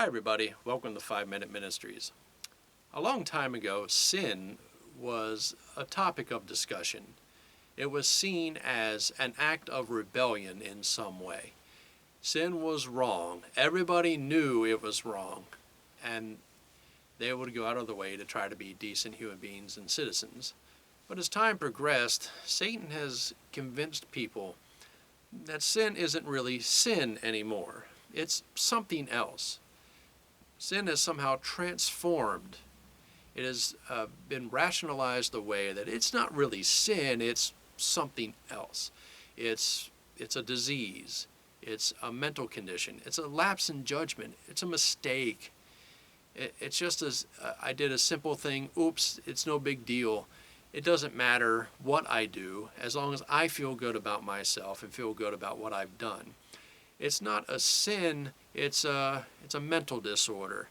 Hi everybody, welcome to 5 Minute Ministries. A long time ago, sin was a topic of discussion. It was seen as an act of rebellion in some way. Sin was wrong. Everybody knew it was wrong, and they would go out of the way to try to be decent human beings and citizens. But as time progressed, Satan has convinced people that sin isn't really sin anymore. It's something else. Sin has somehow transformed. It has been rationalized the way that it's not really sin, it's something else. It's a disease. It's a mental condition. It's a lapse in judgment. It's a mistake. It's just as I did a simple thing. Oops, it's no big deal. It doesn't matter what I do as long as I feel good about myself and feel good about what I've done. It's not a sin, it's a mental disorder.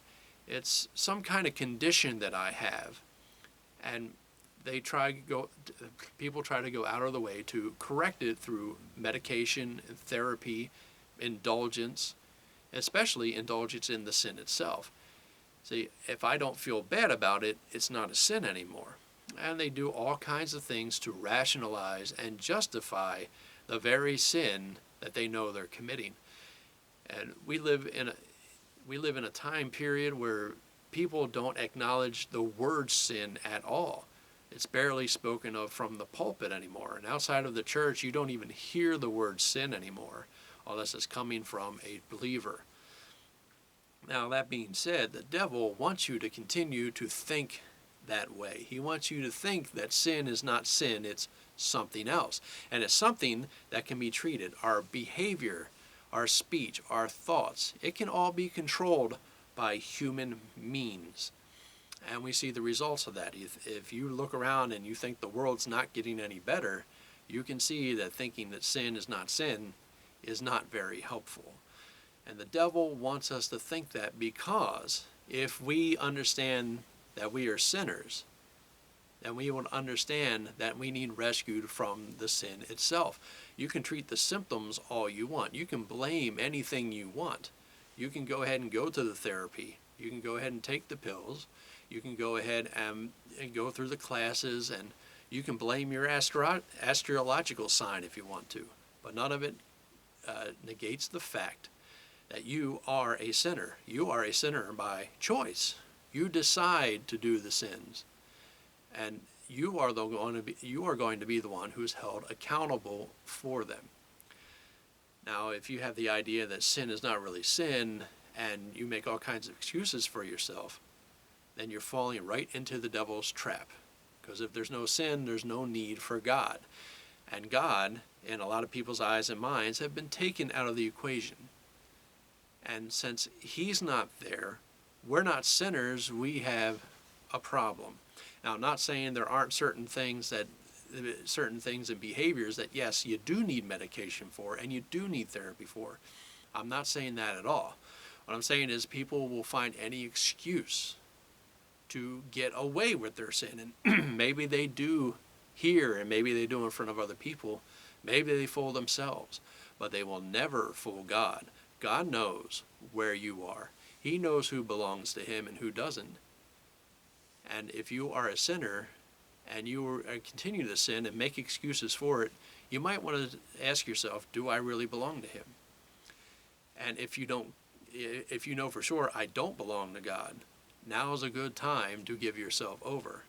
It's some kind of condition that I have. And people try to go out of the way to correct it through medication, therapy, indulgence, especially indulgence in the sin itself. See, if I don't feel bad about it, it's not a sin anymore. And they do all kinds of things to rationalize and justify the very sin that they know they're committing. And we live in a time period where people don't acknowledge the word sin at all. It's barely spoken of from the pulpit anymore. And outside of the church, you don't even hear the word sin anymore, unless it's coming from a believer. Now, that being said, the devil wants you to continue to think that way. He wants you to think that sin is not sin, it's something else. And it's something that can be treated. Our behavior, our speech, our thoughts, it can all be controlled by human means. And we see the results of that. If you look around and you think the world's not getting any better, you can see that thinking that sin is not very helpful. And the devil wants us to think that, because if we understand that we are sinners, then we will understand that we need rescued from the sin itself. You can treat the symptoms all you want. You can blame anything you want. You can go ahead and go to the therapy. You can go ahead and take the pills. You can go ahead and go through the classes, and you can blame your astrological sign if you want to. But none of it negates the fact that you are a sinner. You are a sinner by choice. You decide to do the sins, and you are going to be the one who is held accountable for them. Now, if you have the idea that sin is not really sin, and you make all kinds of excuses for yourself, then you're falling right into the devil's trap. Because if there's no sin, there's no need for God. And God, in a lot of people's eyes and minds, have been taken out of the equation. And since He's not there, we're not sinners, we have a problem. Now, I'm not saying there aren't certain things and behaviors that, yes, you do need medication for and you do need therapy for. I'm not saying that at all. What I'm saying is people will find any excuse to get away with their sin. And maybe they do here, and maybe they do in front of other people. Maybe they fool themselves, but they will never fool God. God knows where you are. He knows who belongs to Him and who doesn't. And if you are a sinner and you continue to sin and make excuses for it, you might want to ask yourself, do I really belong to Him? And if you know for sure I don't belong to God, now is a good time to give yourself over.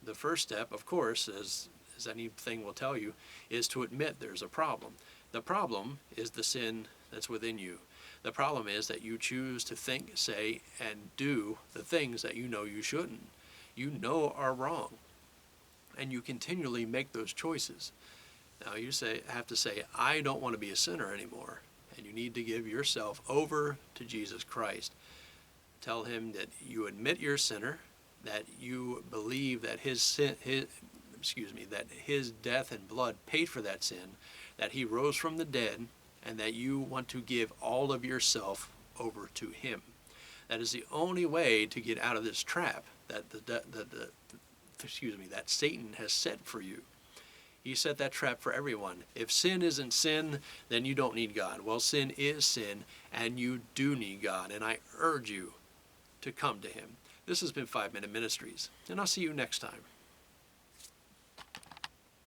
The first step, of course, as anything will tell you, is to admit there's a problem. The problem is the sin that's within you. The problem is that you choose to think, say, and do the things that you know you shouldn't. You know are wrong. And you continually make those choices. Now you have to say, I don't want to be a sinner anymore. And you need to give yourself over to Jesus Christ. Tell Him that you admit you're a sinner, that you believe that His death and blood paid for that sin, that He rose from the dead, and that you want to give all of yourself over to Him. That is the only way to get out of this trap that Satan has set for you. He set that trap for everyone. If sin isn't sin, then you don't need God. Well, sin is sin, and you do need God, and I urge you to come to him. This has been 5 Minute Ministries, and I'll see you next time.